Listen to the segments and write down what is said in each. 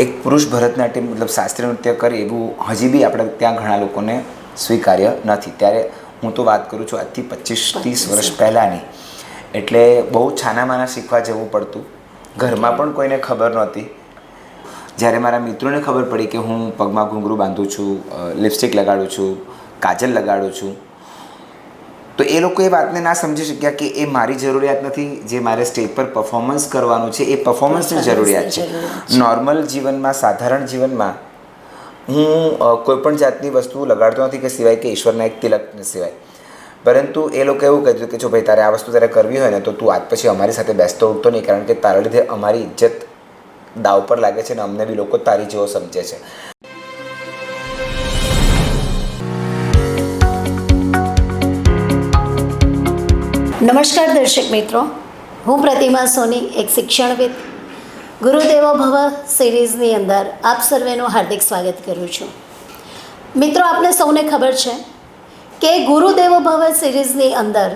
એક પુરુષ ભરતનાટ્યમ મતલબ શાસ્ત્રીય નૃત્ય કરે એવું હજી બી આપણે ત્યાં ઘણા લોકોને સ્વીકાર્ય નથી. ત્યારે હું તો વાત કરું છું આજથી 25-30 વર્ષ પહેલાંની. એટલે બહુ છાનામાના શીખવા જવું પડતું. ઘરમાં પણ કોઈને ખબર નહોતી. જ્યારે મારા મિત્રોને ખબર પડી કે હું પગમાં ઘૂંઘરું બાંધું છું, લિપસ્ટિક લગાડું છું, કાજલ લગાડું છું, તો એ લોકો એ વાતને ના સમજી શક્યા કે એ મારી જરૂરિયાત નથી. જે મારે સ્ટેજ પર પરફોર્મન્સ કરવાનું છે એ પરફોર્મન્સની જરૂરિયાત છે. નોર્મલ જીવનમાં, સાધારણ જીવનમાં હું કોઈપણ જાતની વસ્તુ લગાડતો નથી કે સિવાય કે ઈશ્વરના એક તિલકને સિવાય. પરંતુ એ લોકો એવું કહેતું કે જો ભાઈ તારે આ વસ્તુ તારે કરવી હોય ને તો તું આજ પછી અમારી સાથે બેસતો ઉઠતો નહીં, કારણ કે તારા લીધે અમારી ઇજ્જત દાવ પર લાગે છે ને અમને બી લોકો તારી જેવો સમજે છે. નમસ્કાર દર્શક મિત્રો, હું પ્રતિમા સોની, એક શિક્ષણવિદ, ગુરુદેવો ભવ સિરીઝની અંદર આપ સર્વેનું હાર્દિક સ્વાગત કરું છું. મિત્રો, આપને સૌને ખબર છે કે ગુરુદેવો ભવ સિરીઝની અંદર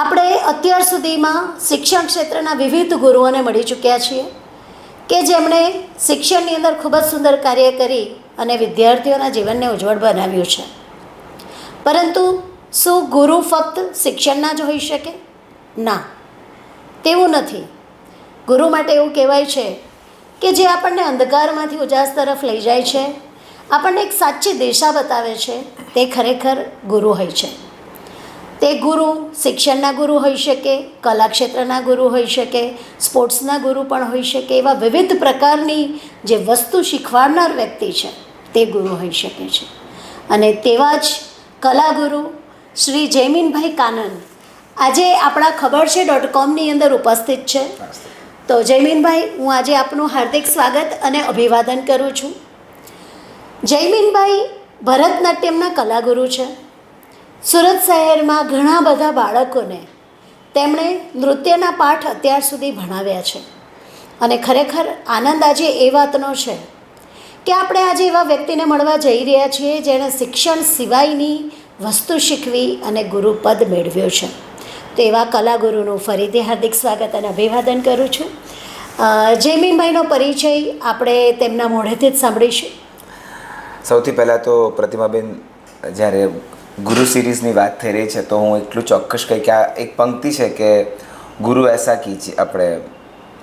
આપણે અત્યાર સુધીમાં શિક્ષણ ક્ષેત્રના વિવિધ ગુરુઓને મળી ચૂક્યા છીએ કે જેમણે શિક્ષણની અંદર ખૂબ જ સુંદર કાર્ય કરી અને વિદ્યાર્થીઓના જીવનને ઉજ્જવળ બનાવ્યું છે. પરંતુ શું ગુરુ ફક્ત શિક્ષણના જ હોઈ શકે? ના, તેવું નથી. ગુરુ માટે એવું કહેવાય છે કે જે આપણને અંધકારમાંથી ઉજાસ તરફ લઈ જાય છે, આપણને એક સાચી દિશા બતાવે છે, તે ખરેખર ગુરુ હોય છે. તે ગુરુ શિક્ષણના ગુરુ હોઈ શકે, કલા ક્ષેત્રના ગુરુ હોઈ શકે, સ્પોર્ટ્સના ગુરુ પણ હોઈ શકે. એવા વિવિધ પ્રકારની જે વસ્તુ શીખવાડનાર વ્યક્તિ છે તે ગુરુ હોઈ શકે છે. અને તેવા જ કલાગુરુ શ્રી જયમીનભાઈ કાનન આજે આપણા ખબર છે .comની અંદર ઉપસ્થિત છે. તો જયમીનભાઈ, હું આજે આપનું હાર્દિક સ્વાગત અને અભિવાદન કરું છું. જયમીનભાઈ ભરતનાટ્યમના કલાગુરુ છે. સુરત શહેરમાં ઘણા બધા બાળકોને તેમણે નૃત્યના પાઠ અત્યાર સુધી ભણાવ્યા છે. અને ખરેખર આનંદ આજે એ વાતનો છે કે આપણે આજે એવા વ્યક્તિને મળવા જઈ રહ્યા છીએ જેણે શિક્ષણ સિવાયની વસ્તુ શીખવી અને ગુરુપદ મેળવ્યો છે. તો એવા કલાગુરુનું ફરીથી હાર્દિક સ્વાગત અને અભિવાદન કરું છું. જયમીનભાઈનો પરિચય આપણે તેમના મોઢેથી જ સાંભળીશું. સૌથી પહેલાં તો પ્રતિમાબેન, જ્યારે ગુરુ સિરીઝની વાત થઈ રહી છે તો હું એટલું ચોક્કસ કહી કે આ એક પંક્તિ છે કે ગુરુ એસા કીજીએ, આપણે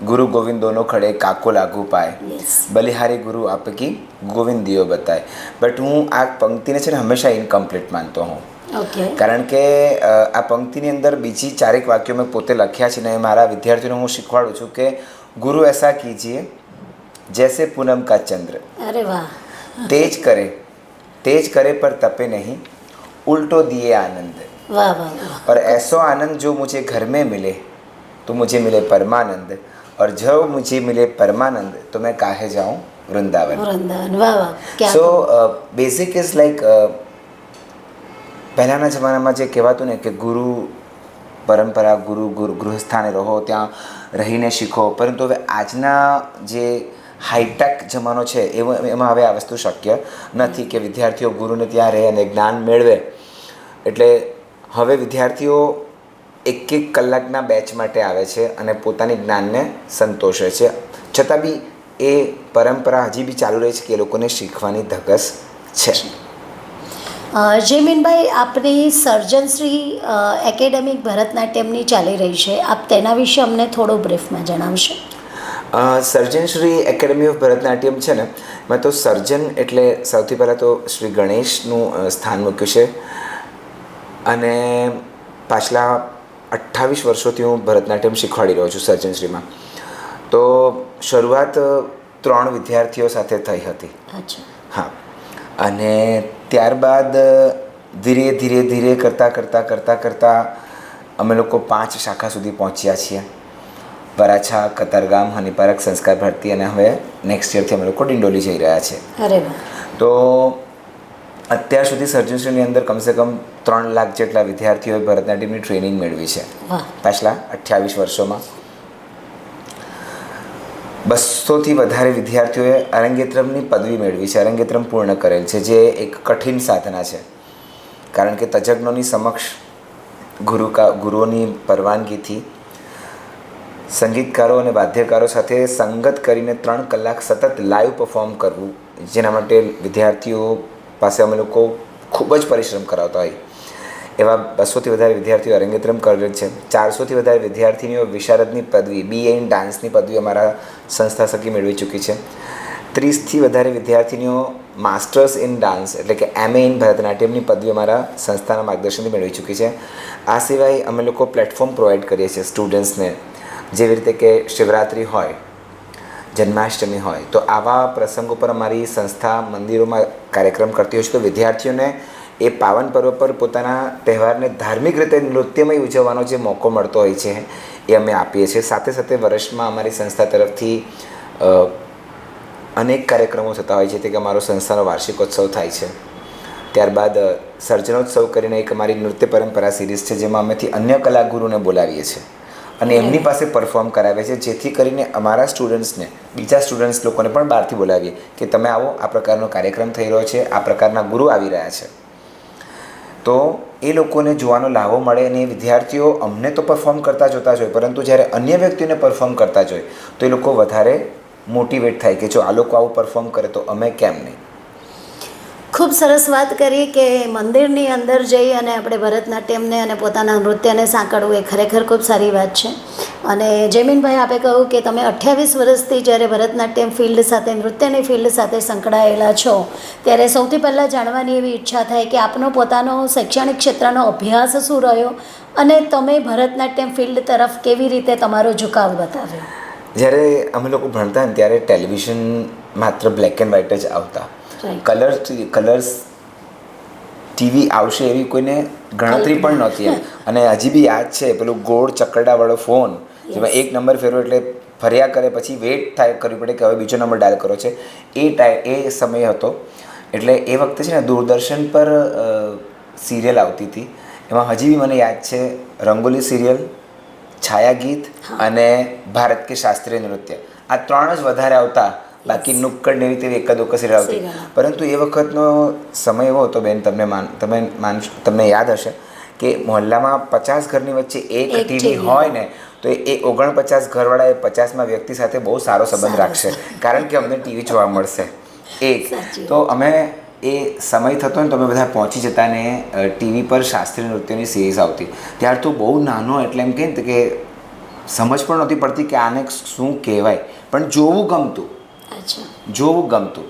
ગુરુ ગોવિંદ દોનો ખડે કાકો લાગુ પાય, બલિહારી ગુરુ આપકી ગોવિંદ દિયો બતાય. બટ હું આ પંક્તિને છે ને હંમેશા ઇનકમ્પ્લીટ માનતો હું. કારણ કે આ પંક્તિની અંદર બીજી 4 વાક્યો મેં પોતે લખ્યા છે ને મારા વિદ્યાર્થીઓને હું શીખવાડું છું કે ગુરુ એસા કીજીએ જૈસે પૂનમ કા ચંદ્ર, અરે વાહ, तेज करे पर तपे नहीं, उल्टो दिए आनंद. वाह वाह. और ऐसो आनंद जो मुझे घर में मिले तो मुझे मिले परमानंद, और जब मुझे मिले परमानंद तो मैं काहे जाऊँ वृंदावन. વાહ વાહ. સો બેઝિક ઇઝ લાઈક પહેલાંના જમાનામાં જે કહેવાતું ને કે ગુરુ પરંપરા, ગુરુ ગૃહસ્થાને રહો, ત્યાં રહીને શીખો. પરંતુ હવે આજના જે હાઈટેક જમાનો છે એમાં હવે આ વસ્તુ શક્ય નથી કે વિદ્યાર્થીઓ ગુરુને ત્યાં રહે અને જ્ઞાન મેળવે. એટલે હવે વિદ્યાર્થીઓ 1-1 કલાકના બેચ માટે આવે છે અને પોતાની જ્ઞાનને સંતોષે છે. છતાં બી એ પરંપરા હજી બી ચાલુ રહી છે કે એ લોકોને શીખવાની ધગસ છે. જયમીનભાઈ, આપની સર્જનશ્રી એકેડેમી ભરતનાટ્યમની ચાલી રહી છે, આપ તેના વિશે અમને થોડો બ્રીફમાં જણાવશો? સર્જનશ્રી એકેડેમી ઓફ ભરતનાટ્યમ છે ને, મેં તો સર્જન એટલે સૌથી પહેલાં તો શ્રી ગણેશનું સ્થાન મૂક્યું છે. અને પાછલા 28 વર્ષોથી હું ભરતનાટ્યમ શીખવાડી રહ્યો છું સર્જનશ્રીમાં. તો શરૂઆત 3 વિદ્યાર્થીઓ સાથે થઈ હતી. હા, અને ત્યારબાદ ધીરે ધીરે કરતાં અમે લોકો 5 શાખા સુધી પહોંચ્યા છીએ. વરાછા, કતારગામ, હનીપારક, સંસ્કાર ભારતી, અને હવે નેક્સ્ટ યરથી અમે લોકો ડિંડોલી જઈ રહ્યા છે. અરે વાહ. તો અત્યાર સુધી સર્જનશ્રીની અંદર કમસે કમ 3 લાખ જેટલા વિદ્યાર્થીઓએ ભરતનાટ્યમની ટ્રેનિંગ મેળવી છે પાછલા 28 વર્ષોમાં. 200થી વધારે વિદ્યાર્થીઓએ અરંગેત્રમની પદવી મેળવી છે, અરંગેત્રમ પૂર્ણ કરેલ છે, જે એક કઠિન સાધના છે. કારણ કે તજજ્ઞોની સમક્ષ ગુરુઓની પરવાનગીથી સંગીતકારો અને વાદ્યકારો સાથે સંગત કરીને 3 કલાક સતત લાઈવ પરફોર્મ કરવું, જેના માટે વિદ્યાર્થીઓ પાસે અમે લોકો ખૂબ જ પરિશ્રમ કરાવતા હોય. એવા 200થી વધારે વિદ્યાર્થીઓ અરંગેત્રમ કરેલ છે. 400થી વધારે વિદ્યાર્થીનીઓ વિશારદની પદવી, BA ઇન ડાન્સની પદવી અમારા સંસ્થા થકી મેળવી ચૂકી છે. 30થી વધારે વિદ્યાર્થીનીઓ માસ્ટર્સ ઇન ડાન્સ એટલે કે MA ઇન ભરતનાટ્યમની પદવી અમારા સંસ્થાના માર્ગદર્શનથી મેળવી ચૂકી છે. આ સિવાય અમે લોકો પ્લેટફોર્મ પ્રોવાઈડ કરીએ છીએ સ્ટુડન્ટ્સને, જેવી રીતે કે શિવરાત્રિ હોય, જન્માષ્ટમી હોય, તો આવા પ્રસંગો પર અમારી સંસ્થા મંદિરોમાં કાર્યક્રમ કરતી હોય છે. તો વિદ્યાર્થીઓને એ પાવન પર્વ પર પોતાના તહેવારને ધાર્મિક રીતે નૃત્યમય ઉજવવાનો જે મોકો મળતો હોય છે એ અમે આપીએ છીએ. સાથે સાથે વર્ષમાં અમારી સંસ્થા તરફથી અનેક કાર્યક્રમો થતા હોય છે. તે કે અમારો સંસ્થાનો વાર્ષિકોત્સવ થાય છે, ત્યારબાદ સર્જનોત્સવ કરીને એક અમારી નૃત્ય પરંપરા સિરીઝ છે, જેમાં અમેથી અન્ય કલાગુરુને બોલાવીએ છીએ અને એમની પાસે પરફોર્મ કરાવીએ છીએ, જેથી કરીને અમારા સ્ટુડન્ટ્સને, બીજા સ્ટુડન્ટ્સ લોકોને પણ બહારથી બોલાવીએ કે તમે આવો, આ પ્રકારનો કાર્યક્રમ થઈ રહ્યો છે, આ પ્રકારના ગુરુ આવી રહ્યા છે. તો એ લોકોને જોવાનો લાભો મળે અને એ વિદ્યાર્થીઓ અમને તો પરફોર્મ કરતા જોતા જ હોય, પરંતુ જ્યારે અન્ય વ્યક્તિઓને પરફોર્મ કરતા જ હોય તો એ લોકો વધારે મોટિવેટ થાય કે જો આ લોકો આવું પરફોર્મ કરે તો અમે કેમ નહીં. ખૂબ સરસ વાત કરી કે મંદિરની અંદર જઈ અને આપણે ભરતનાટ્યમને અને પોતાના નૃત્યને સાંકળવું એ ખરેખર ખૂબ સારી વાત છે. અને જયમીનભાઈ, આપે કહ્યું કે તમે 28 વર્ષથી જ્યારે ભરતનાટ્યમ ફિલ્ડ સાથે, નૃત્યની ફિલ્ડ સાથે સંકળાયેલા છો, ત્યારે સૌથી પહેલાં જાણવાની એવી ઈચ્છા થાય કે આપનો પોતાનો શૈક્ષણિક ક્ષેત્રનો અભ્યાસ શું રહ્યો અને તમે ભરતનાટ્યમ ફિલ્ડ તરફ કેવી રીતે તમારો ઝુકાવ બતાવ્યો? જ્યારે અમે લોકો ભણતા ને ત્યારે ટેલિવિઝન માત્ર બ્લેક એન્ડ વ્હાઇટ જ આવતા. કલર્સ ટીવી આવશે એવી કોઈને ગણતરી પણ નહોતી એમ. અને હજી બી યાદ છે પેલું ગોળ ચકરડાવાળો ફોન, જેમાં એક નંબર ફેરવો એટલે ફર્યા કરે, પછી વેઇટ થાય કરવી પડે કે હવે બીજો નંબર ડાયલ કરો છે. એ સમય હતો. એટલે એ વખતે છે ને દૂરદર્શન પર સિરિયલ આવતી હતી. એમાં હજી બી મને યાદ છે રંગોલી સિરિયલ, છાયા ગીત અને ભારત કે શાસ્ત્રીય નૃત્ય, આ 3 જ વધારે આવતા. બાકી નુક્કડ ને એવી તેવી એકાદ સિરિયલ આવતી. પરંતુ એ વખતનો સમય એવો હતો બેન, તમને યાદ હશે કે મહોલ્લામાં 50 ઘરની વચ્ચે એક ટીવી હોય ને તો એ 49 ઘરવાળા એ 50મા વ્યક્તિ સાથે બહુ સારો સંબંધ રાખશે, કારણ કે અમને ટીવી જોવા મળશે. તો અમે એ સમય થતો ને તો અમે બધા પહોંચી જતા ને ટીવી પર શાસ્ત્રીય નૃત્યની સિરીઝ આવતી. ત્યાર તો બહુ નાનો, એટલે એમ કહે ને કે સમજ પણ નહોતી પડતી કે આને શું કહેવાય, પણ જોવું ગમતું.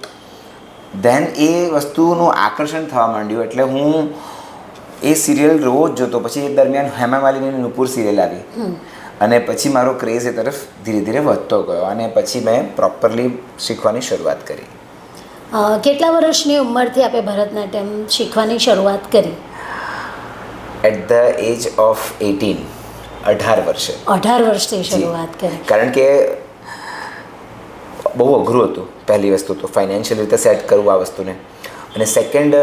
ધેન એ વસ્તુનું આકર્ષણ થવા માંડ્યું, એટલે હું એ સિરિયલ રોજ જોતો. પછી એ દરમિયાન હેમા માલિનીની નુપુર સિરિયલ આવી અને પછી મારો ક્રેઝ એ તરફ ધીરે ધીરે વધતો ગયો અને પછી મેં પ્રોપરલી શીખવાની શરૂઆત કરી. કેટલા વર્ષની ઉંમરથી આપણે ભરતનાટ્યમ શીખવાની શરૂઆત કરી? એટ ધ એજ ઓફ 18, 18 વર્ષે. 18 વર્ષથી શરૂઆત કરી. કારણ કે બહુ અઘરું હતું. પહેલી વસ્તુ તો ફાઇનાન્શિયલ રીતે સેટ કરવું આ વસ્તુને, અને સેકન્ડ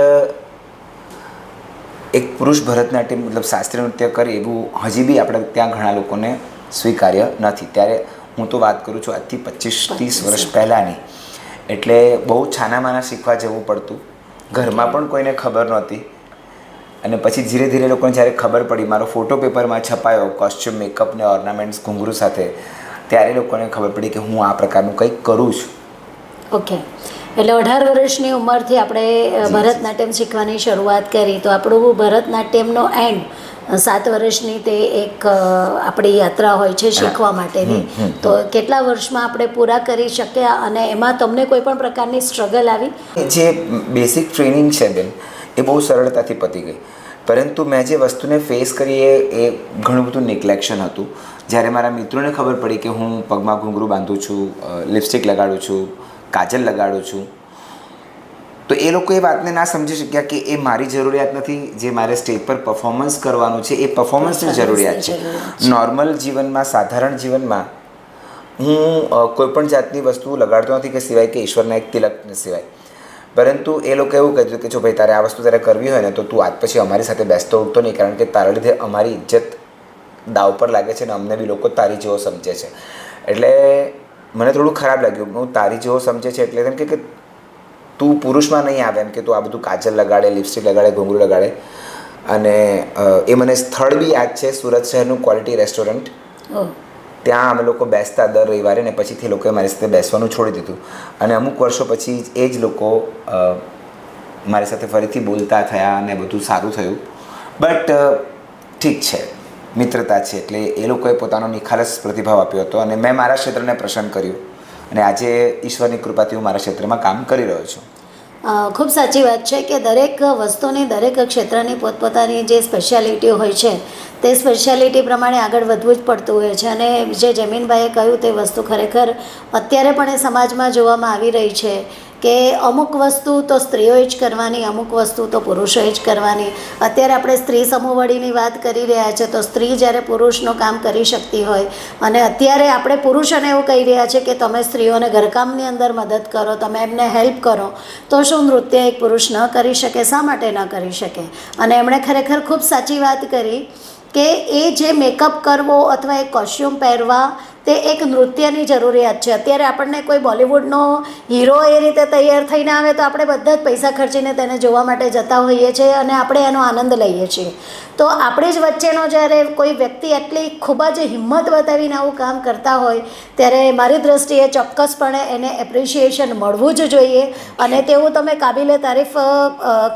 એક પુરુષ ભરતનાટ્યમ મતલબ શાસ્ત્રીય નૃત્ય કરે એવું હજી બી આપણે ત્યાં ઘણા લોકોને સ્વીકાર્ય નથી. ત્યારે હું તો વાત કરું છું આજથી 25-30 વર્ષ પહેલાંની. એટલે બહુ છાનામાના શીખવા જવું પડતું. ઘરમાં પણ કોઈને ખબર નહોતી. અને પછી ધીરે ધીરે લોકોને જ્યારે ખબર પડી, મારો ફોટો પેપરમાં છપાયો કોસ્ચ્યુમ, મેકઅપ ને ઓર્નામેન્ટ્સ, ઘૂંઘરું સાથે, ત્યારે લોકોને ખબર પડી કે હું આ પ્રકારનું કંઈક કરું છું. ઓકે, એટલે 18 વર્ષની ઉંમરથી આપણે ભરતનાટ્યમ શીખવાની શરૂઆત કરી. તો આપણું ભરતનાટ્યમનો એન્ડ 7 વર્ષની તે એક આપણી યાત્રા હોય છે શીખવા માટેની. તો કેટલા વર્ષમાં આપણે પૂરા કરી શક્યા અને એમાં તમને કોઈ પણ પ્રકારની સ્ટ્રગલ આવી? જે બેસિક ટ્રેનિંગ છે બેન, એ બહુ સરળતાથી પતી ગઈ. પરંતુ મેં જે વસ્તુને ફેસ કરી એ ઘણું બધું નેગ્લેક્શન હતું. જ્યારે મારા મિત્રોને ખબર પડી કે હું પગમાં ઘૂંઘરું બાંધું છું, લિપસ્ટિક લગાડું છું, કાજલ લગાડું છું, તો એ લોકો એ વાતને ના સમજી શક્યા કે એ મારી જરૂરિયાત નથી. જે મારે સ્ટેજ પર પરફોર્મન્સ કરવાનું છે એ પરફોર્મન્સની જરૂરિયાત છે. નોર્મલ જીવનમાં, સાધારણ જીવનમાં હું કોઈપણ જાતની વસ્તુ લગાડતો નથી કે સિવાય કે ઈશ્વરના એક તિલકને સિવાય. પરંતુ એ લોકો એવું કહેતું કે જો ભાઈ તારે આ વસ્તુ તારે કરવી હોય ને તો તું આજ પછી અમારી સાથે બેસતો ઉઠતો નહીં, કારણ કે તારા લીધે અમારી ઇજ્જત દાવ પર લાગે છે ને અમને બી લોકો તારી જેવો સમજે છે. એટલે મને થોડું ખરાબ લાગ્યું. હું તારી જેવો સમજે છે એટલે એમ કે તું પુરુષમાં નહીં આવે, એમ કે તું આ બધું કાજલ લગાડે, લિપસ્ટિક લગાડે, ઘૂંઘરું લગાડે. અને એ મને સ્થળ બી યાદ છે, સુરત શહેરનું ક્વોલિટી રેસ્ટોરન્ટ. ત્યાં અમે લોકો બેસતા દર રવિવારે ને પછીથી એ લોકોએ મારી સાથે બેસવાનું છોડી દીધું અને અમુક વર્ષો પછી એ જ લોકો મારી સાથે ફરીથી બોલતા થયા અને બધું સારું થયું. બટ ઠીક છે, મિત્રતા છે એટલે એ લોકોએ પોતાનો નિખાલસ પ્રતિભાવ આપ્યો હતો અને મેં મારા ક્ષેત્રને પ્રસન્ન કર્યું અને આજે ઈશ્વરની કૃપાથી હું મારા ક્ષેત્રમાં કામ કરી રહ્યો છું. ખૂબ સાચી વાત છે કે દરેક વસ્તુની દરેક ક્ષેત્રની પોતપોતાની જે સ્પેશિયાલિટી હોય છે તે સ્પેશિયાલિટી પ્રમાણે આગળ વધવું જ પડતું હોય છે. અને જે જમીનભાઈએ કહ્યું તે વસ્તુ ખરેખર અત્યારે પણ એ સમાજમાં જોવામાં આવી રહી છે કે અમુક વસ્તુ તો સ્ત્રીઓએ જ કરવાની, અમુક વસ્તુ તો પુરુષોએ જ કરવાની. અત્યારે આપણે સ્ત્રી સમૂહવળીની વાત કરી રહ્યા છે તો સ્ત્રી જ્યારે પુરુષનું કામ કરી શકતી હોય અને અત્યારે આપણે પુરુષોને એવું કહી રહ્યા છે કે તમે સ્ત્રીઓને ઘરકામની અંદર મદદ કરો, તમે એમને હેલ્પ કરો, તો શું નૃત્ય એક પુરુષ ન કરી શકે? શા માટે ન કરી શકે? અને એમણે ખરેખર ખૂબ સાચી વાત કરી કે એ જે મેકઅપ કરવો અથવા એ કોસ્ચ્યુમ પહેરવા તે એક નૃત્યની જરૂરિયાત છે. અત્યારે આપણને કોઈ બોલિવૂડનો હીરો એ રીતે તૈયાર થઈને આવે તો આપણે બધા જ પૈસા ખર્ચીને તેને જોવા માટે જતા હોઈએ છીએ અને આપણે એનો આનંદ લઈએ છીએ. તો આપણી જ વચ્ચેનો જ્યારે કોઈ વ્યક્તિ એટલી ખૂબ જ હિંમત બતાવીને આવું કામ કરતા હોય ત્યારે મારી દ્રષ્ટિએ ચોક્કસપણે એને એપ્રિશિએશન મળવું જ જોઈએ. અને તેવું તમે કાબિલે તારીફ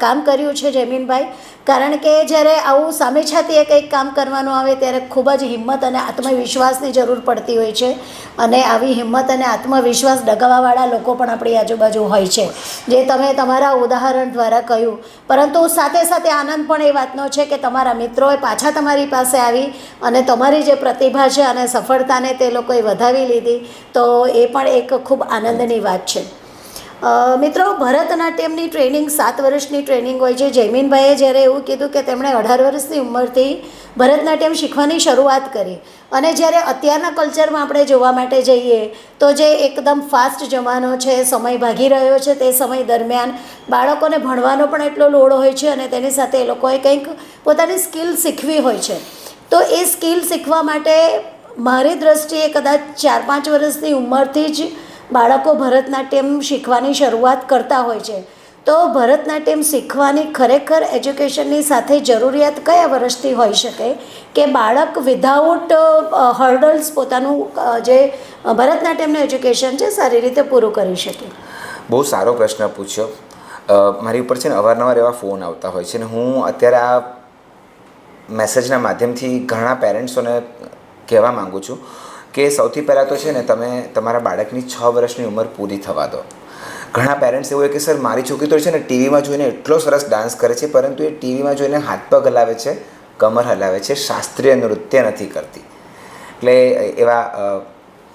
કામ કર્યું છે જમીનભાઈ, કારણ કે જ્યારે આવું સામે છાતીએ કંઈક કામ કરવાનું આવે ત્યારે ખૂબ જ હિંમત અને આત્મવિશ્વાસની જરૂર પડતી હોય છે. અને આવી હિંમત અને આત્મવિશ્વાસ ડગાવવાવાળા લોકો પણ આપણી આજુબાજુ હોય છે, જે તમે તમારા ઉદાહરણ દ્વારા કહ્યું. પરંતુ સાથે સાથે આનંદ પણ એ વાતનો છે કે તમારા મિત્રોએ પાછા તમારી પાસે આવી અને તમારી જે પ્રતિભા છે અને સફળતાને તે લોકોએ વધાવી લીધી, તો એ પણ એક ખૂબ આનંદની વાત છે. મિત્રો, ભરતનાટ્યમની ટ્રેનિંગ 7 વર્ષની ટ્રેનિંગ હોય છે. જયમીનભાઈએ જ્યારે એવું કીધું કે તેમણે 18 વર્ષની ઉંમરથી ભરતનાટ્યમ શીખવાની શરૂઆત કરી અને જ્યારે અત્યારના કલ્ચરમાં આપણે જોવા માટે જઈએ તો જે એકદમ ફાસ્ટ જમાનો છે, સમય ભાગી રહ્યો છે, તે સમય દરમિયાન બાળકોને ભણવાનો પણ એટલો લોડ હોય છે અને તેની સાથે એ લોકોએ કંઈક પોતાની સ્કિલ શીખવી હોય છે. તો એ સ્કિલ શીખવા માટે મારી દ્રષ્ટિએ કદાચ 4-5 વર્ષની ઉંમરથી જ બાળકો ભરતનાટ્યમ શીખવાની શરૂઆત કરતા હોય છે. તો ભરતનાટ્યમ શીખવાની ખરેખર એજ્યુકેશનની સાથે જરૂરિયાત કયા વર્ષથી હોઈ શકે કે બાળક વિધાઉટ હર્ડલ્સ પોતાનું જે ભરતનાટ્યમનું એજ્યુકેશન છે સારી રીતે પૂરું કરી શકે? બહુ સારો પ્રશ્ન પૂછ્યો. મારી ઉપર છે ને અવારનવાર એવા ફોન આવતા હોય છે ને હું અત્યારે આ મેસેજના માધ્યમથી ઘણા પેરેન્ટ્સોને કહેવા માગું છું કે સૌથી પહેલાં તો છે ને તમે તમારા બાળકની 6 વર્ષની ઉંમર પૂરી થવા દો. ઘણા પેરેન્ટ્સ એવું હોય કે સર મારી છોકરી તો છે ને ટીવીમાં જોઈને એટલો સરસ ડાન્સ કરે છે, પરંતુ એ ટીવીમાં જોઈને હાથ પગ હલાવે છે, કમર હલાવે છે, શાસ્ત્રીય નૃત્ય નથી કરતી. એટલે એવા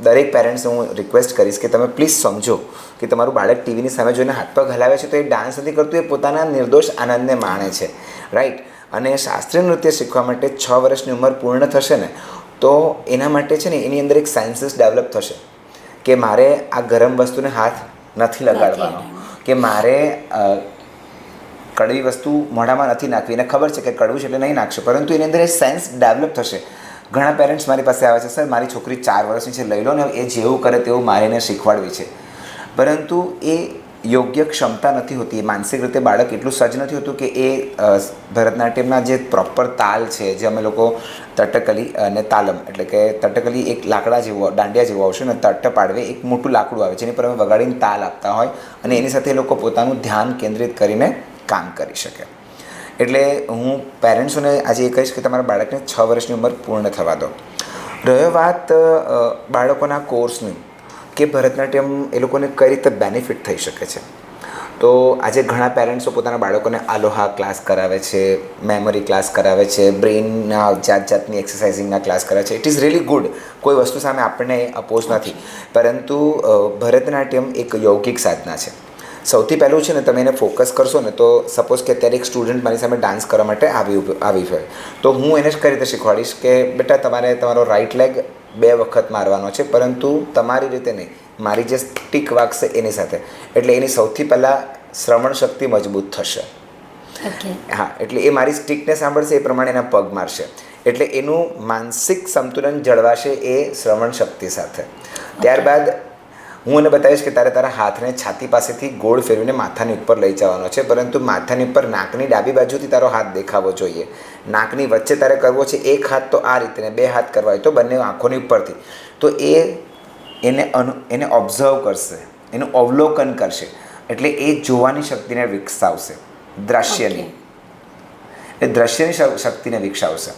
દરેક પેરેન્ટ્સને હું રિક્વેસ્ટ કરીશ કે તમે પ્લીઝ સમજો કે તમારું બાળક ટીવીની સામે જોઈને હાથ પગ હલાવે છે તો એ ડાન્સ નથી કરતું, એ પોતાના નિર્દોષ આનંદને માણે છે, રાઈટ. અને શાસ્ત્રીય નૃત્ય શીખવા માટે 6 વર્ષની ઉંમર પૂર્ણ થશે ને તો એના માટે છે ને એની અંદર એક સાયન્સીસ ડેવલપ થશે કે મારે આ ગરમ વસ્તુને હાથ નથી લગાડવાનો, કે મારે કડવી વસ્તુ મોઢામાં નથી નાખવી. એને ખબર છે કે કડવું છે એટલે નહીં નાખશે, પરંતુ એની અંદર એ સેન્સ ડેવલપ થશે. ઘણા પેરેન્ટ્સ મારી પાસે આવે છે, સર મારી છોકરી 4 વર્ષની છે, લઈ લો ને, એ જેવું કરે તેવું મારે એને શીખવાડવી છે, પરંતુ એ યોગ્ય ક્ષમતા નથી હોતી. માનસિક રીતે બાળક એટલું સજ્જ નથી હોતું કે એ ભરતનાટ્યમના જે પ્રોપર તાલ છે, જે અમે લોકો તટકલી અને તાલમ, એટલે કે તટકલી એક લાકડા જેવું દાંડિયા જેવું આવશે ને તટ પાડવે એક મોટું લાકડું આવે જેની પર અમે વગાડીને તાલ આપતા હોય અને એની સાથે એ લોકો પોતાનું ધ્યાન કેન્દ્રિત કરીને કામ કરી શકે. એટલે હું પેરેન્ટ્સોને આજે એ કહીશ કે તમારા બાળકને 6 વર્ષની ઉંમર પૂર્ણ થવા દો. રહ્યો વાત બાળકોના કોર્સની કે ભરતનાટ્યમ એ લોકોને કઈ રીતે બેનિફિટ થઈ શકે છે, તો આજે ઘણા પેરેન્ટ્સો પોતાના બાળકોને આલોહા ક્લાસ કરાવે છે, મેમરી ક્લાસ કરાવે છે, બ્રેઇનના જાતની એક્સરસાઇઝિંગના ક્લાસ કરાવે છે. ઇટ ઇઝ રિયલી ગુડ, કોઈ વસ્તુ સામે આપણને અપોઝ નથી, પરંતુ ભરતનાટ્યમ એક યૌગિક સાધના છે. સૌથી પહેલું છે ને તમે એને ફોકસ કરશો ને તો સપોઝ કે અત્યારે એક સ્ટુડન્ટ મારી સામે ડાન્સ કરવા માટે આવી હોય તો હું એને જ કઈ રીતે શીખવાડીશ કે બેટા તમારે તમારો રાઈટ લેગ 2 વખત મારવાનો છે, પરંતુ તમારી રીતે નહીં, મારી જે સ્ટીક વાગશે એની સાથે. એટલે એની સૌથી પહેલાં શ્રવણ શક્તિ મજબૂત થશે. હા, એટલે એ મારી સ્ટીકને સાંભળશે, એ પ્રમાણે એના પગ મારશે, એટલે એનું માનસિક સંતુલન જળવાશે એ શ્રવણ શક્તિ સાથે. ત્યારબાદ હું એને બતાવીશ કે તારે તારા હાથને છાતી પાસેથી ગોળ ફેરવીને માથાની ઉપર લઈ જવાનો છે, પરંતુ માથાની ઉપર નાકની ડાબી બાજુથી તારો હાથ દેખાવો જોઈએ. નાકની વચ્ચે તારે કરવો છે એક હાથ તો આ રીતે ને 2 હાથ કરવા હોય તો બંને આંખોની ઉપરથી. તો એને ઓબ્ઝર્વ કરશે, એનું અવલોકન કરશે, એટલે એ જોવાની શક્તિને વિકસાવશે, દ્રશ્યની એ દ્રશ્યની શક્તિને વિકસાવશે.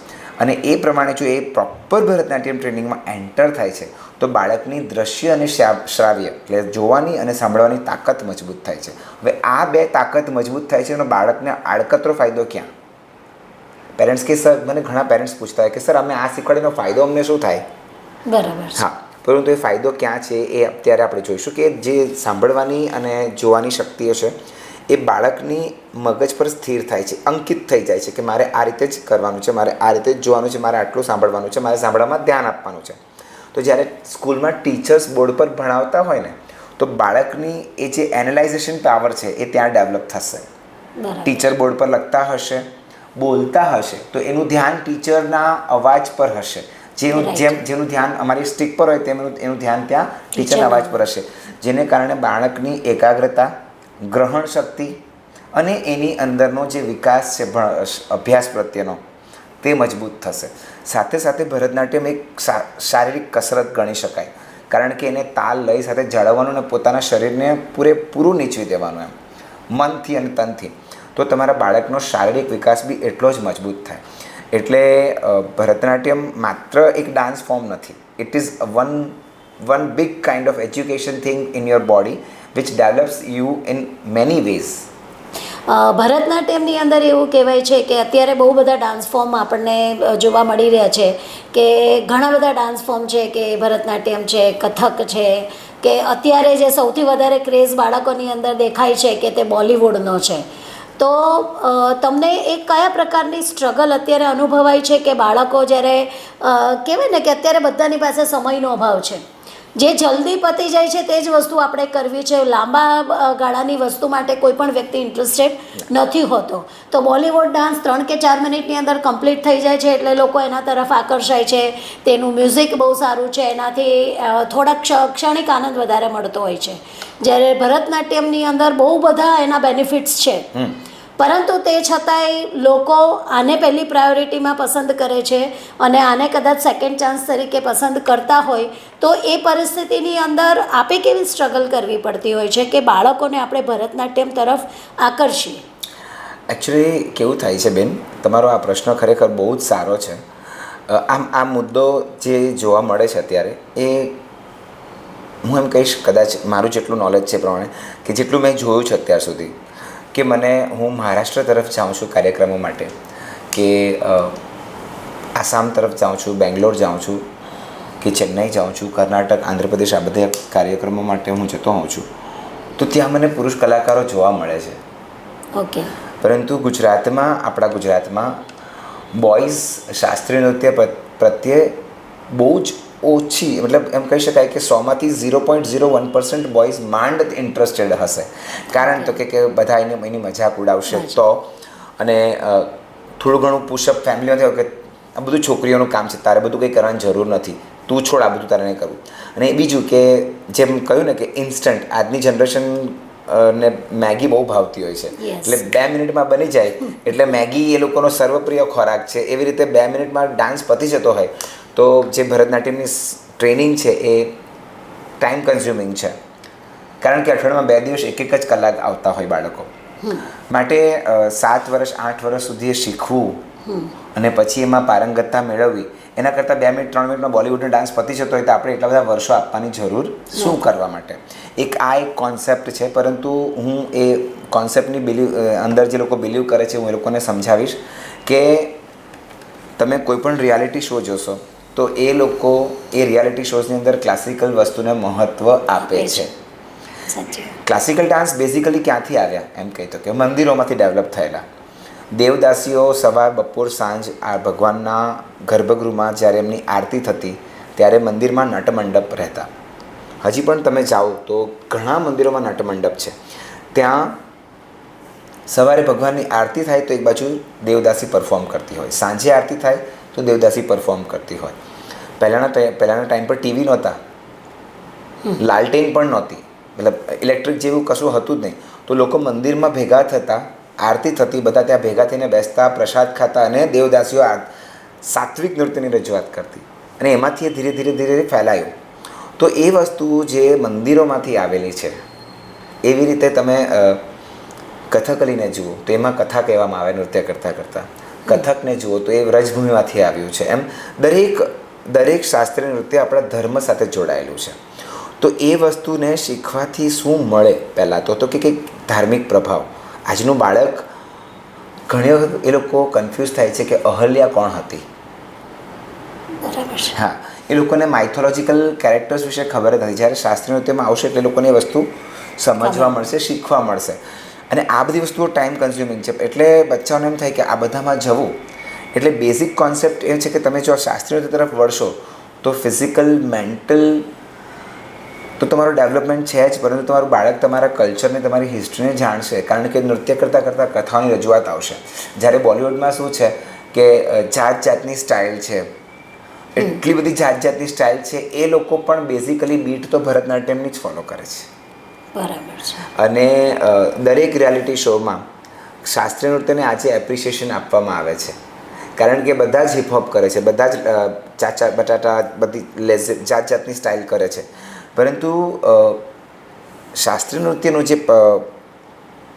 અને એ પ્રમાણે જો એ પ્રોપર ભરતનાટ્યમ ટ્રેનિંગમાં એન્ટર થાય છે તો બાળકની દ્રશ્ય અને શ્રાવ્ય એટલે જોવાની અને સાંભળવાની તાકાત મજબૂત થાય છે. હવે આ 2 તાકાત મજબૂત થાય છે અને બાળકને આડકતરો ફાયદો ક્યાં? પેરેન્ટ્સ કે સર, મને ઘણા પેરેન્ટ્સ પૂછતા હોય કે સર અમે આ શીખવાડીનો ફાયદો અમને શું થાય? બરાબર. હા, પરંતુ એ ફાયદો ક્યાં છે એ અત્યારે આપણે જોઈશું કે જે સાંભળવાની અને જોવાની શક્તિઓ છે એ બાળકની મગજ પર સ્થિર થાય છે, અંકિત થઈ જાય છે કે મારે આ રીતે જ કરવાનું છે, મારે આ રીતે જ જોવાનું છે, મારે આટલું સાંભળવાનું છે, મારે સાંભળવામાં ધ્યાન આપવાનું છે. તો જ્યારે સ્કૂલમાં ટીચર્સ બોર્ડ પર ભણાવતા હોય ને તો બાળકની એ જે એનાલાઇઝેશન પાવર છે એ ત્યાં ડેવલપ થશે. ટીચર બોર્ડ પર લખતા હશે, બોલતા હશે તો એનું ધ્યાન ટીચરના અવાજ પર હશે. જેનું ધ્યાન અમારી સ્ટીક પર હોય તેમ એનું ધ્યાન ત્યાં ટીચરના અવાજ પર હશે, જેને કારણે બાળકની એકાગ્રતા, ગ્રહણ શક્તિ અને એની અંદરનો જે વિકાસ છે અભ્યાસ પ્રત્યેનો તે મજબૂત થશે. સાથે સાથે ભરતનાટ્યમ એક શારીરિક કસરત ગણી શકાય, કારણ કે એને તાલ લય સાથે જાળવવાનું અને પોતાના શરીરને પૂરેપૂરું નીચવી દેવાનું એમ મનથી અને તનથી. તો તમારા બાળકનો શારીરિક વિકાસ બી એટલો જ મજબૂત થાય. એટલે ભરતનાટ્યમ માત્ર એક ડાન્સ ફોર્મ નથી. It is one big kind of education thing in your body which develops you in many ways. ભરતનાટ્યમની અંદર એવું કહેવાય છે કે અત્યારે બહુ બધા ડાન્સ ફોર્મ આપણને જોવા મળી રહ્યા છે, કે ઘણા બધા ડાન્સ ફોર્મ છે, કે ભરતનાટ્યમ છે, કથક છે, કે અત્યારે જે સૌથી વધારે ક્રેઝ બાળકોની અંદર દેખાય છે કે તે બોલિવૂડનો છે. તો તમને એ કયા પ્રકારની સ્ટ્રગલ અત્યારે અનુભવાય છે કે બાળકો જ્યારે કહેવાય ને કે અત્યારે બધાની પાસે સમયનો અભાવ છે, જે જલ્દી પતી જાય છે તે જ વસ્તુ આપણે કરવી છે, લાંબા ગાળાની વસ્તુ માટે કોઈ પણ વ્યક્તિ ઇન્ટરેસ્ટેડ નથી હોતો. તો બોલિવૂડ ડાન્સ 3 કે 4 મિનિટની અંદર કમ્પ્લીટ થઈ જાય છે એટલે લોકો એના તરફ આકર્ષાય છે. તેનું મ્યુઝિક બહુ સારું છે, એનાથી થોડાક ક્ષણિક આનંદ વધારે મળતો હોય છે. જ્યારે ભરતનાટ્યમની અંદર બહુ બધા એના બેનિફિટ્સ છે, પરંતુ તે છતાંય લોકો આને પહેલી પ્રાયોરિટીમાં પસંદ કરે છે અને આને કદાચ સેકન્ડ ચાન્સ તરીકે પસંદ કરતા હોય તો એ પરિસ્થિતિની અંદર આપે કેવી સ્ટ્રગલ કરવી પડતી હોય છે કે બાળકોને આપણે ભરતનાટ્યમ તરફ આકર્ષીએ? એકચ્યુઅલી કેવું થાય છે બેન, તમારો આ પ્રશ્ન ખરેખર બહુ જ સારો છે. આ મુદ્દો જે જોવા મળે છે અત્યારે એ હું એમ કહીશ, કદાચ મારું જેટલું નોલેજ છે પ્રમાણે કે જેટલું મેં જોયું છે અત્યાર સુધી, કે હું મહારાષ્ટ્ર તરફ જાઉં છું કાર્યક્રમો માટે, કે આસામ તરફ જાઉં છું, બેંગ્લોર જાઉં છું, કે ચેન્નઈ જાઉં છું, કર્ણાટક, આંધ્રપ્રદેશ, આ બધા કાર્યક્રમો માટે હું જતો હોઉં છું, તો ત્યાં મને પુરુષ કલાકારો જોવા મળે છે. ઓકે. પરંતુ આપણા ગુજરાતમાં બોયઝ શાસ્ત્રીય નૃત્ય પ્રત્યે બહુ જ ઓછી, મતલબ એમ કહી શકાય કે 100માંથી 0.01% બોયઝ માંડ ઇન્ટરેસ્ટેડ હશે. કારણ તો કે બધા એની મજાક ઉડાવશે તો, અને થોડું ઘણું પુશઅપ ફેમિલીમાં થયું કે આ બધું છોકરીઓનું કામ છે, તારે બધું કંઈ કરવાની જરૂર નથી, તું છોડ, આ બધું તારે નહીં કરવું. અને બીજું કે જેમ કહ્યું ને કે ઇન્સ્ટન્ટ, આજની જનરેશન ને મેગી બહુ ભાવતી હોય છે, એટલે 2 મિનિટમાં બની જાય એટલે મેગી એ લોકોનો સર્વપ્રિય ખોરાક છે. એવી રીતે 2 મિનિટમાં ડાન્સ પતી જતો હોય તો જે ભરતનાટ્યમની ટ્રેનિંગ છે એ ટાઈમ કન્ઝ્યુમિંગ છે, કારણ કે અઠવાડિયામાં 2 દિવસ 1 જ કલાક આવતા હોય બાળકો માટે. 7 વર્ષ 8 વર્ષ સુધી એ શીખવું અને પછી એમાં પારંગતતા મેળવવી, એના કરતાં 2 મિનિટ 3 મિનિટમાં બોલિવૂડનો ડાન્સ પતી જતો હોય તો આપણે એટલા બધા વર્ષો આપવાની જરૂર શું કરવા માટે? એક કોન્સેપ્ટ છે, પરંતુ હું એ કોન્સેપ્ટની અંદર જે લોકો બિલીવ કરે છે હું એ લોકોને સમજાવીશ કે તમે કોઈ પણ રિયાલિટી શો જોશો તો એ લોકો એ રિયાલિટી શોઝની અંદર ક્લાસિકલ વસ્તુને મહત્ત્વ આપે છે. ક્લાસિકલ ડાન્સ બેઝિકલી ક્યાંથી આવ્યા એમ કહી તો કે મંદિરોમાંથી ડેવલપ થયેલા. દેવદાસીઓ સવાર બપોર સાંજ આ ભગવાનના ગર્ભગૃહમાં જ્યારે એમની આરતી થતી ત્યારે મંદિરમાં નટમંડપ રહેતા. હજી પણ તમે જાઓ તો ઘણા મંદિરોમાં નટમંડપ છે. ત્યાં સવારે ભગવાનની આરતી થાય તો એક બાજુ દેવદાસી પરફોર્મ કરતી હોય, સાંજે આરતી થાય તો દેવદાસી પરફોર્મ કરતી હોય. પહેલાંના ટાઈમ પર ટીવી નહોતા, લાલટેન પણ નહોતી, મતલબ ઇલેક્ટ્રિક જેવું કશું હતું જ નહીં. તો લોકો મંદિરમાં ભેગા થતા, આરતી થતી, બધા ત્યાં ભેગા થઈને બેસતા, પ્રસાદ ખાતા અને દેવદાસીઓ સાત્વિક નૃત્યની રજૂઆત કરતી અને એમાંથી એ ધીરે ધીરે ધીરે ફેલાયું. તો એ વસ્તુ જે મંદિરોમાંથી આવેલી છે, એવી રીતે તમે કથકલીને જુઓ તો એમાં કથા કહેવામાં આવે નૃત્ય કરતાં કરતાં. કથકને જુઓ તો એ વ્રજભૂમિમાંથી આવ્યું છે. એમ દરેક શાસ્ત્રીય નૃત્ય આપણા ધર્મ સાથે જોડાયેલું છે. તો એ વસ્તુને શીખવાથી શું મળે? પહેલાં તો કે કંઈક ધાર્મિક પ્રભાવ. આજનું બાળક ઘણી વખત એ લોકો કન્ફ્યુઝ થાય છે કે અહલ્યા કોણ હતી. બરાબર છે. હા, એ લોકોને માઇથોલોજીકલ કેરેક્ટર્સ વિશે ખબર જ નથી. જ્યારે શાસ્ત્રીય નૃત્યમાં આવશે એટલે એ લોકોને એ વસ્તુ સમજવા મળશે, શીખવા મળશે. અને આ બધી વસ્તુઓ ટાઈમ કન્ઝ્યુમિંગ છે. એટલે બચ્ચાઓને એમ થાય કે આ બધામાં જવું. એટલે બેઝિક કોન્સેપ્ટ એ છે કે તમે જો શાસ્ત્રીય નૃત્ય તરફ વળશો તો ફિઝિકલ, મેન્ટલ તો તમારું ડેવલપમેન્ટ છે જ, પરંતુ તમારું બાળક તમારા કલ્ચરને, તમારી હિસ્ટ્રીને જાણશે. કારણ કે નૃત્ય કરતાં કરતાં કથાઓની રજૂઆત આવશે. જ્યારે બોલિવૂડમાં શું છે કે જાત જાતની સ્ટાઇલ છે, એટલી બધી જાત જાતની સ્ટાઇલ છે, એ લોકો પણ બેઝિકલી બીટ તો ભરતનાટ્યમની જ ફોલો કરે છે. બરાબર છે. અને દરેક રિયાલિટી શોમાં શાસ્ત્રીય નૃત્યને આજે એપ્રિસિએશન આપવામાં આવે છે. કારણ કે બધા જ હિપહોપ કરે છે, બધા જ ચાચા બટાટા, બધી જાત જાતની સ્ટાઇલ કરે છે. પરંતુ શાસ્ત્રીય નૃત્યનું જે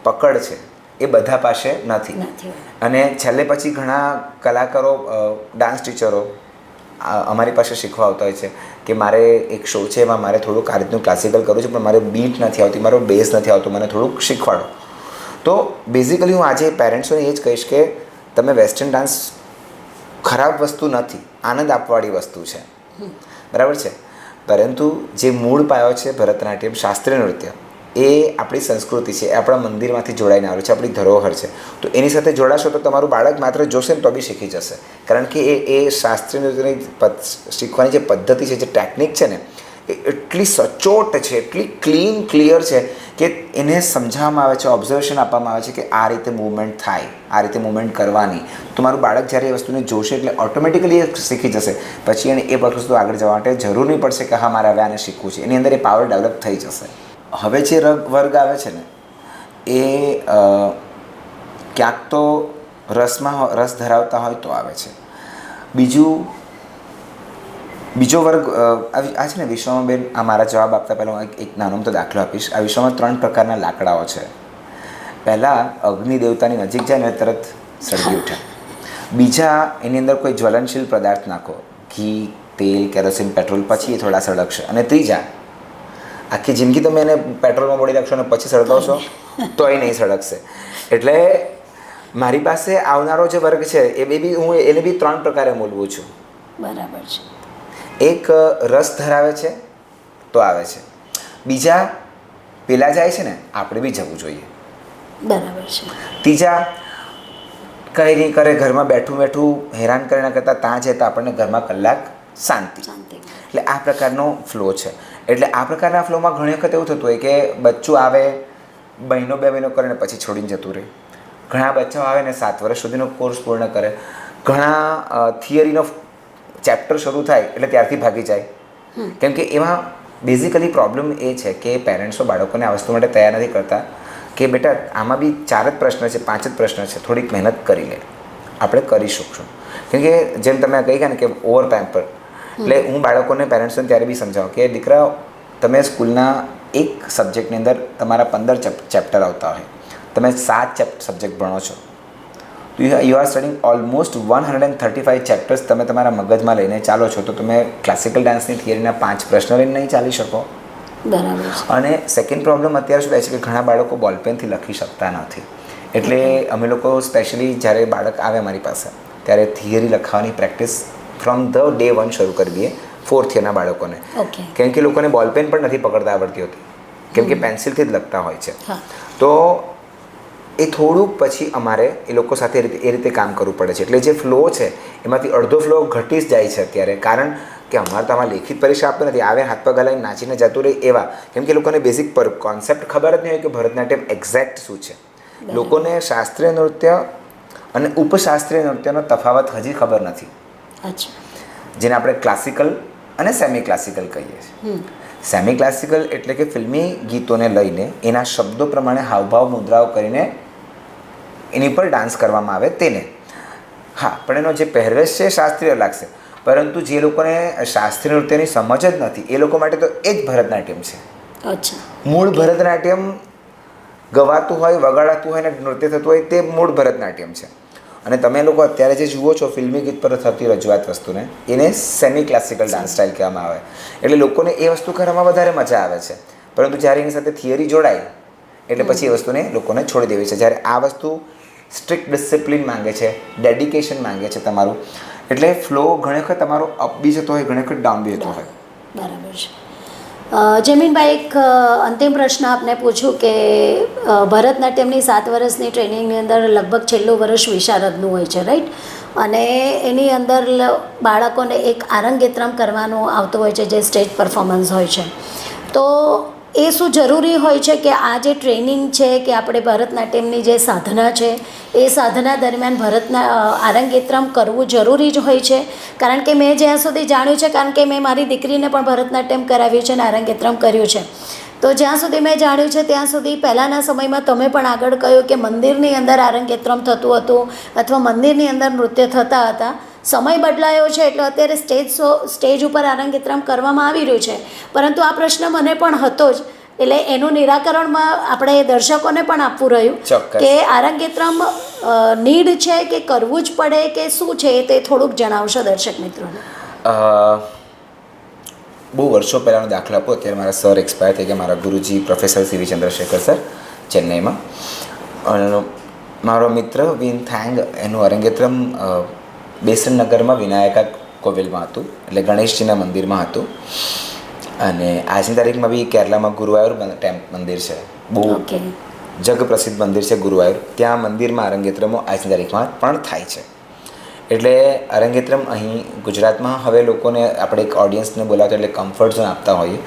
પકડ છે એ બધા પાસે નથી. અને છેલ્લે પછી ઘણા કલાકારો, ડાન્સ ટીચરો અમારી પાસે શીખવા આવતા હોય છે કે મારે એક શો છે, એમાં મારે થોડુંક આ રીતનું ક્લાસિકલ કરવું છે, પણ મારે બીટ નથી આવતી, મારો બેઝ નથી આવતો, મને થોડુંક શીખવાડો. તો બેઝિકલી હું આજે પેરેન્ટ્સોને એ જ કહીશ કે તમે વેસ્ટર્ન ડાન્સ ખરાબ વસ્તુ નથી, આનંદ આપવાળી વસ્તુ છે, બરાબર છે. પરંતુ જે મૂળ પાયો છે ભરતનાટ્યમ, શાસ્ત્રીય નૃત્ય, એ આપણી સંસ્કૃતિ છે, એ આપણા મંદિરમાંથી જોડાઈને આવેલું છે, આપણી ધરોહર છે. તો એની સાથે જોડાશો તો તમારું બાળક માત્ર જોશે ને તો બી શીખી જશે. કારણ કે એ શાસ્ત્રીય નૃત્યની શીખવાની જે પદ્ધતિ છે, જે ટેકનિક છે ને, એ એટલી સચોટ છે, એટલી ક્લિયર છે કે એને સમજાવવામાં આવે છે, ઓબ્ઝર્વેશન આપવામાં આવે છે કે આ રીતે મૂવમેન્ટ થાય, આ રીતે મૂવમેન્ટ કરવાની. તો મારું બાળક જ્યારે એ વસ્તુને જોશે એટલે ઓટોમેટિકલી એ શીખી જશે. પછી એને એ વસ્તુ આગળ જવા માટે જરૂર નહીં પડશે કે હા મારે હવે આને શીખવું છે. એની અંદર એ પાવર ડેવલપ થઈ જશે. હવે જે વર્ગ આવે છે ને એ ક્યાંક તો રસ ધરાવતા હોય તો આવે છે. બીજો વર્ગ આ છે ને વિશ્વમાં બેન, આ મારા જવાબ આપતા પહેલાં હું એક નાનો તો દાખલો આપીશ. આ વિશ્વમાં 3 પ્રકારના લાકડાઓ છે. પહેલાં અગ્નિ દેવતાની નજીક જાય ને તરત સળગી ઉઠે. બીજા એની અંદર કોઈ જ્વલનશીલ પદાર્થ નાખો, ઘી, તેલ, કેરોસીન, પેટ્રોલ, પછી એ થોડા સળગશે. અને ત્રીજા, આખી જિંદગી તમે એને પેટ્રોલમાં બોળી રાખશો અને પછી સળગાવશો તો એ નહીં સળગશે. એટલે મારી પાસે આવનારો જે વર્ગ છે એ બી હું એને બી 3 પ્રકારે મૂલવું છું. બરાબર છે. એક રસ ધરાવે છે તો આવે છે. બીજા પેલા જાય છે ને, આપણે બી જવું જોઈએ. બરાબર છે. ત્રીજા કંઈ નહીં કરે, ઘરમાં બેઠું હેરાન કરીને કરતાં ત્યાં જાય તો આપણને ઘરમાં કલાક શાંતિ. એટલે આ પ્રકારનો ફ્લો છે. એટલે આ પ્રકારના ફ્લોમાં ઘણી વખત એવું થતું હોય કે બચ્ચું આવે, 1 2 મહિનો કરે ને પછી છોડીને જતું રહે. ઘણા બચ્ચાઓ આવે ને 7 વર્ષ સુધીનો કોર્સ પૂર્ણ કરે. ઘણા થિયરીનો ચેપ્ટર શરૂ થાય એટલે ત્યારથી ભાગી જાય. કેમ કે એમાં બેઝિકલી પ્રોબ્લેમ એ છે કે પેરેન્ટ્સો બાળકોને આ વસ્તુ માટે તૈયાર નથી કરતા કે બેટા આમાં બી 4 જ પ્રશ્ન છે, 5 જ પ્રશ્ન છે, થોડીક મહેનત કરી લે, આપણે કરી શકશું. કેમ કે જેમ તમે કહી ગયા ને કે ઓવર પેમ્પર, એટલે હું બાળકોને, પેરેન્ટ્સને ત્યારે બી સમજાવું કે દીકરા, તમે સ્કૂલના એક સબ્જેક્ટની અંદર તમારા 15 ચેપ્ટર આવતા હોય, તમે 7 સબ્જેક્ટ ભણો છો, તો you are studying almost 135 chapters તમે તમારા મગજમાં લઈને ચાલો છો. તો તમે ક્લાસિકલ ડાન્સની થિયરીના 5 પ્રશ્ન લઈને નહીં ચાલી શકો. બરાબર. અને સેકન્ડ પ્રોબ્લેમ અત્યારે શું થાય છે કે ઘણા બાળકો બોલપેનથી લખી શકતા નથી. એટલે અમે લોકો સ્પેશિયલી જ્યારે બાળક આવે અમારી પાસે ત્યારે થિયરી લખવાની પ્રેક્ટિસ ફ્રોમ ધ ડે 1 શરૂ કરી દઈએ 4th યરના બાળકોને. કેમ કે લોકોને બોલપેન પણ નથી પકડતા આવડતી હોતી, કેમ કે પેન્સિલથી જ લખતા હોય છે. તો એ થોડુંક પછી અમારે એ લોકો સાથે એ રીતે કામ કરવું પડે છે. એટલે જે ફ્લો છે એમાંથી અડધો ફ્લો ઘટી જ જાય છે અત્યારે. કારણ કે અમારે તો આમાં લેખિત પરીક્ષા આપતો નથી, આવે હાથ પગ હલાવીને નાચીને જતું રહે એવા. કેમ કે લોકોને બેઝિક પર કોન્સેપ્ટ ખબર જ નહીં હોય કે ભરતનાટ્યમ એક્ઝેક્ટ શું છે. લોકોને શાસ્ત્રીય નૃત્ય અને ઉપશાસ્ત્રીય નૃત્યનો તફાવત હજી ખબર નથી, જેને આપણે ક્લાસિકલ અને સેમી ક્લાસિકલ કહીએ છીએ. સેમી ક્લાસિકલ એટલે કે ફિલ્મી ગીતોને લઈને એના શબ્દો પ્રમાણે હાવભાવ મુદ્રાઓ કરીને એની પર ડાન્સ કરવામાં આવે તેને. હા, પણ એનો જે પહેરવેશ છે શાસ્ત્રીય લાગશે, પરંતુ જે લોકોને શાસ્ત્રીય નૃત્યની સમજ જ નથી એ લોકો માટે તો એ જ ભરતનાટ્યમ છે. અચ્છા. મૂળ ભરતનાટ્યમ ગવાતું હોય, વગાડાતું હોય ને નૃત્ય થતું હોય તે મૂળ ભરતનાટ્યમ છે. અને તમે લોકો અત્યારે જે જુઓ છો ફિલ્મી ગીત પર થતી રજૂઆત વસ્તુને, એને સેમી ક્લાસિકલ ડાન્સ સ્ટાઇલ કહેવામાં આવે. એટલે લોકોને એ વસ્તુ કરવામાં વધારે મજા આવે છે, પરંતુ જ્યારે એની સાથે થિયરી જોડાય એટલે પછી એ વસ્તુને લોકોને છોડી દેવી છે. જ્યારે આ વસ્તુ સ્ટ્રિક્ટ ડિસિપ્લિન માંગે છે, ડેડિકેશન માંગે છે તમારું, એટલે ફ્લો ઘણી વખત તમારો અપ બી જતો હોય, ઘણી વખત ડાઉન બી જતો હોય. બરાબર છે. જમીનભાઈ, એક અંતિમ પ્રશ્ન આપને પૂછું કે ભરતનાટ્યમની 7 વર્ષની ટ્રેનિંગની અંદર લગભગ છેલ્લું વર્ષ વિશારદનું હોય છે, રાઈટ? અને એની અંદર બાળકોને એક આરંગેત્રમ કરવાનું આવતું હોય છે, જે સ્ટેજ પરફોર્મન્સ હોય છે. તો એ શું જરૂરી હોય છે કે આ જે ટ્રેનિંગ છે કે આપણે ભરતનાટ્યમની જે સાધના છે એ સાધના દરમિયાન આરંગેત્રમ કરવું જરૂરી જ હોય છે? કારણ કે મેં જ્યાં સુધી જાણ્યું છે, કારણ કે મેં મારી દીકરીને પણ ભરતનાટ્યમ કરાવ્યું છે અને આરંગેત્રમ કર્યું છે, તો જ્યાં સુધી મેં જાણ્યું છે ત્યાં સુધી પહેલાંના સમયમાં તમે પણ આગળ કહ્યું કે મંદિરની અંદર આરંગેત્રમ થતું હતું અથવા મંદિરની અંદર નૃત્ય થતા હતા. સમય બદલાયો છે એટલે અત્યારે સ્ટેજ ઉપર આરંગેત્રમ કરવામાં આવી રહ્યું છે, પરંતુ આ પ્રશ્ન મને પણ હતો જ, એટલે એનું નિરાકરણમાં આપણે દર્શકોને પણ આપવું રહ્યું કે આરંગેત્રમ નીડ છે કે કરવું જ પડે કે શું છે, તે થોડુંક જણાવશો દર્શક મિત્રોને. બહુ વર્ષો પહેલાંનો દાખલો આપો. અત્યારે મારા સર એક્સપાયર થઈ ગયા, મારા ગુરુજી પ્રોફેસર સીવી ચંદ્રશેખર સર, ચેન્નઈમાં. મારો મિત્ર વિન થેંગ, એનું અરંગેત્રમ બેસનનગરમાં વિનાયકા કોવિલમાં હતું, એટલે ગણેશજીના મંદિરમાં હતું. અને આજની તારીખમાં બી કેરલામાં ગુરુવાયુર મંદિર છે, બહુ જગ પ્રસિદ્ધ મંદિર છે ગુરુવાયુર. ત્યાં મંદિરમાં અરંગેત્રમો આજની તારીખમાં પણ થાય છે. એટલે અરંગેત્રમ અહીં ગુજરાતમાં હવે લોકોને આપણે એક ઓડિયન્સને બોલાવતા એટલે કમ્ફર્ટ ઝોન આપતા હોઈએ.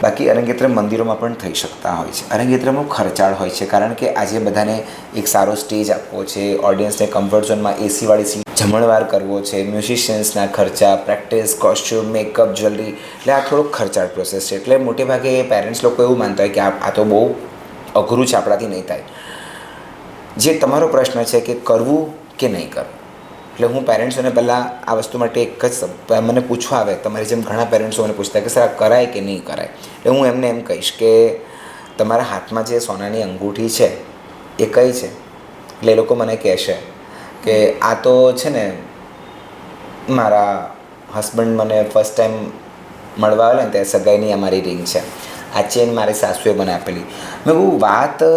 બાકી અરંગેત્રમ મંદિરોમાં પણ થઈ શકતા હોય છે. અરંગેત્રમો ખર્ચાળ હોય છે, કારણ કે આજે બધાને એક સારો સ્ટેજ આપવો છે, ઓડિયન્સને કમ્ફર્ટ ઝોનમાં એસીવાળી સીટ, જમણવાર કરવો છે, મ્યુઝિશિયન્સના ખર્ચા, પ્રેક્ટિસ, કોસ્ચ્યુમ, મેકઅપ, જ્વેલરી, એટલે આ થોડોક ખર્ચાળ પ્રોસેસ છે. એટલે મોટે ભાગે પેરેન્ટ્સ લોકો એવું માનતા હોય કે આ તો બહુ અઘરું છે, આપણાથી નહીં થાય. જે તમારો પ્રશ્ન છે કે કરવું કે નહીં કરવું, એટલે હું પેરેન્ટ્સોને પહેલાં આ વસ્તુ માટે એક જ મને પૂછવા આવે, તમારી જેમ ઘણા પેરેન્ટ્સો મને પૂછતા કે સર આ કરાય કે નહીં કરાય, એટલે હું એમને એમ કહીશ કે તમારા હાથમાં જે સોનાની અંગૂઠી છે એ કઈ છે? એટલે એ લોકો મને કહેશે કે આ તો છે ને મારા હસબન્ડ મને ફર્સ્ટ ટાઈમ મળવા આવેલા ને ત્યારે સગાઈની અમારી રિંગ છે, આ ચેન મારી સાસુએ મને આપેલી. મેં કહું વાત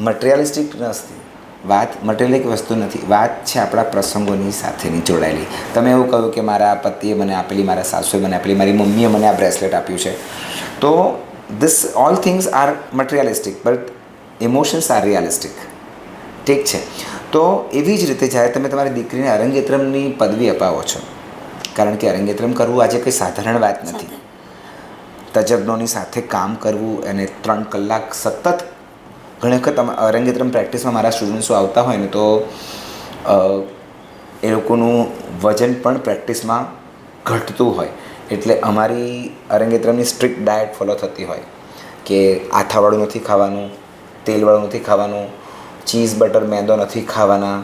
મટિરિયલિસ્ટિક નથી, વાત મટિરિયલિક વસ્તુ નથી, વાત છે આપણા પ્રસંગોની સાથેની જોડાયેલી. તમે એવું કહ્યું કે મારા પતિએ મને આપેલી, મારા સાસુએ મને આપેલી, મારી મમ્મીએ મને આ બ્રેસલેટ આપ્યું છે, તો this all things are materialistic but emotions are realistic. ઠીક છે? તો એવી જ રીતે જ્યારે તમે તમારી દીકરીને અરંગેત્રમની પદવી અપાવો છો, કારણ કે અરંગેત્રમ કરવું આજે કંઈ સાધારણ વાત નથી. તજજ્ઞોની સાથે કામ કરવું અને 3 કલાક સતત, ઘણી વખત અરંગેત્રમ પ્રેક્ટિસમાં મારા સ્ટુડન્ટ્સો આવતા હોય ને તો એ લોકોનું વજન પણ પ્રેક્ટિસમાં ઘટતું હોય. એટલે અમારી અરંગેત્રમની સ્ટ્રિક્ટ ડાયટ ફોલો થતી હોય કે આથાવાળું નથી ખાવાનું, તેલવાળું નથી ખાવાનું, ચીઝ બટર મેંદો નથી ખાવાના,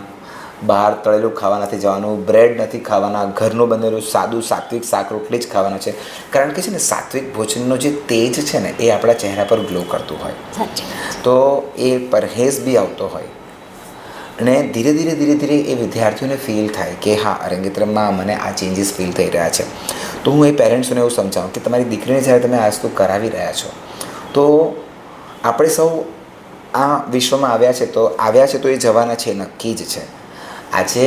બહાર તળેલું ખાવા નથી જવાનું, બ્રેડ નથી ખાવાના, ઘરનું બનેલું સાદું સાત્વિક શાક રોટલી જ ખાવાના છે. કારણ કે છે ને સાત્વિક ભોજનનો જે તેજ છે ને એ આપણા ચહેરા પર ગ્લો કરતું હોય, તો એ પરહેઝ બી આવતો હોય. અને ધીરે ધીરે એ વિદ્યાર્થીઓને ફીલ થાય કે હા અરંગેત્રમમાં મને આ ચેન્જીસ ફીલ થઈ રહ્યા છે. તો હું એ પેરેન્ટ્સોને એવું સમજાવું કે તમારી દીકરીને જ્યારે તમે આ વસ્તુ કરાવી રહ્યા છો, તો આપણે સૌ આ વિશ્વમાં આવ્યા છે તો એ જવાના છે, નક્કી જ છે. આજે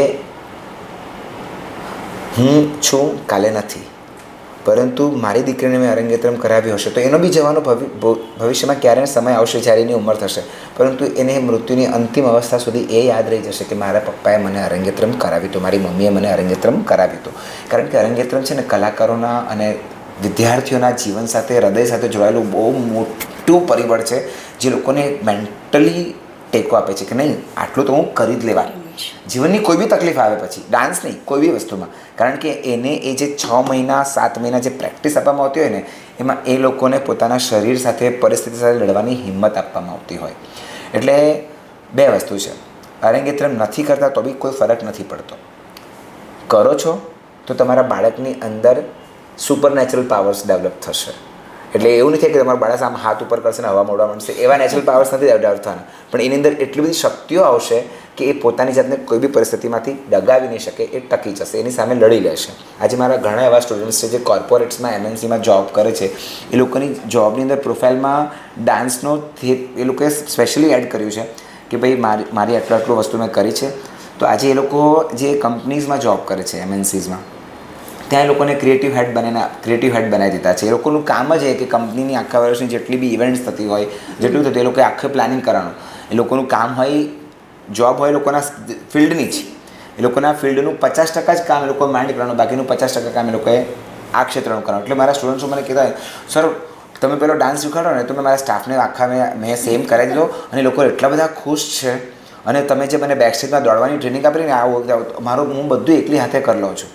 હું છું, કાલે નથી, પરંતુ મારી દીકરીને મેં અરંગેત્રમ કરાવ્યો હશે તો એનો બી જવાનો ભવિષ્યમાં ક્યારેય સમય આવશે જ્યારે એની ઉંમર થશે, પરંતુ એને મૃત્યુની અંતિમ અવસ્થા સુધી એ યાદ રહી જશે કે મારા પપ્પાએ મને અરંગેત્રમ કરાવ્યું હતું, મારી મમ્મીએ મને અરંગેત્રમ કરાવ્યું હતું. કારણ કે અરંગેત્રમ છે ને કલાકારોના અને વિદ્યાર્થીઓના જીવન સાથે, હૃદય સાથે જોડાયેલું બહુ મોટું પરિબળ છે, જે લોકોને મેન્ટલી ટેકો આપે છે કે નહીં આટલું તો હું કરી જ લેવા. જીવનની કોઈ બી તકલીફ આવે પછી ડાન્સ નહીં કોઈ બી વસ્તુમાં, કારણ કે એને એ જે 6 મહિના 7 મહિના જે પ્રેક્ટિસ આપવામાં આવતી હોય ને એમાં એ લોકોને પોતાના શરીર સાથે પરિસ્થિતિ સાથે લડવાની હિંમત આપવામાં આવતી હોય. એટલે બે વસ્તુ છે, અરંગેત્રમ નથી કરતા તો બી કોઈ ફરક નથી પડતો, કરો છો તો તમારા બાળકની અંદર સુપરનેચરલ પાવર્સ ડેવલપ થશે. એટલે એવું નથી કે તમારું બાળક આમ હાથ ઉપર કરશે ને હવા મોડવા માંડશે, એવા નેચરલ પાવર્સ નથી ડેવલપ થવાના, પણ એની અંદર એટલી બધી શક્તિઓ આવશે કે એ પોતાની જાતને કોઈ બી પરિસ્થિતિમાંથી ડગાવી નહીં શકે, એ ટકી જશે, એની સામે લડી લેશે. આજે મારા ઘણા એવા સ્ટુડન્ટ્સ છે જે કોર્પોરેટ્સમાં MNCમાં જોબ કરે છે, એ લોકોની જોબની અંદર પ્રોફાઇલમાં ડાન્સનો એ લોકોએ સ્પેશિયલી એડ કર્યું છે કે ભાઈ મારી આટલું વસ્તુ મેં કરી છે. તો આજે એ લોકો જે કંપનીઝમાં જોબ કરે છે MNCsમાં, ત્યાં એ લોકોને ક્રિએટિવ હેડ બનાવી દીધા છે. એ લોકોનું કામ જ એ કે કંપનીની આખા વર્ષની જેટલી બી ઇવેન્ટ્સ થતી હોય, જેટલું થતું એ લોકોએ આખું પ્લાનિંગ કરવાનું. એ લોકોનું કામ હોય, જોબ હોય લોકોના ફિલ્ડની જ, એ લોકોના ફિલ્ડનું 50% જ કામ એ લોકો માઇન્ડ કરવાનું, બાકીનું 50% કામ એ લોકોએ આ ક્ષેત્રનું કરવાનું. એટલે મારા સ્ટુડન્ટ્સો મને કહેતા સર તમે પેલો ડાન્સ શીખવાડો ને તો મેં મારા સ્ટાફને આખા મેં સેમ કરાવી દીધો અને લોકો એટલા બધા ખુશ છે, અને તમે જે મને બેકસ્ટેજમાં દોડવાની ટ્રેનિંગ આપી ને હું બધું એકલી હાથે કરી લઉં છું.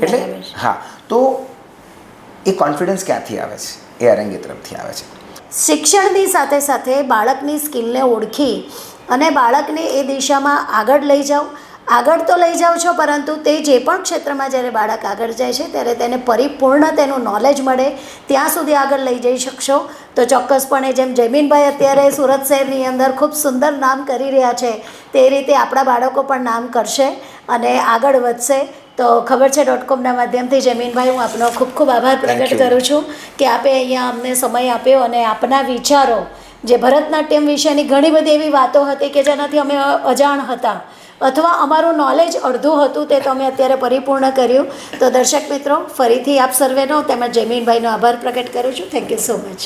એટલે હા, તો એ કોન્ફિડન્સ ક્યાંથી આવે છે? એ અરંગેત્રમથી આવે છે. શિક્ષણની સાથે સાથે બાળકની સ્કિલને ઓળખી અને બાળકને એ દિશામાં આગળ લઈ જાઓ. આગળ તો લઈ જાઓ છો, પરંતુ તે જે પણ ક્ષેત્રમાં જ્યારે બાળક આગળ જાય છે ત્યારે તેને પરિપૂર્ણ તેનું નોલેજ મળે ત્યાં સુધી આગળ લઈ જઈ શકશો. તો ચોક્કસપણે જેમ જયમીનભાઈ અત્યારે સુરત શહેરની અંદર ખૂબ સુંદર નામ કરી રહ્યા છે, તે રીતે આપણા બાળકો પણ નામ કરશે અને આગળ વધશે. તો ખબર છે .comના માધ્યમથી જયમીનભાઈ હું આપનો ખૂબ ખૂબ આભાર પ્રગટ કરું છું કે આપે અહીંયા અમને સમય આપ્યો અને આપના વિચારો, જે ભરતનાટ્યમ વિશેની ઘણી બધી એવી વાતો હતી કે જેનાથી અમે અજાણ હતા અથવા અમારું નોલેજ અડધું હતું, તે તો અમે અત્યારે પરિપૂર્ણ કર્યું. તો દર્શક મિત્રો, ફરીથી આપ સર્વેનો તેમજ જયમીનભાઈનો આભાર પ્રગટ કરું છું. Thank you so much.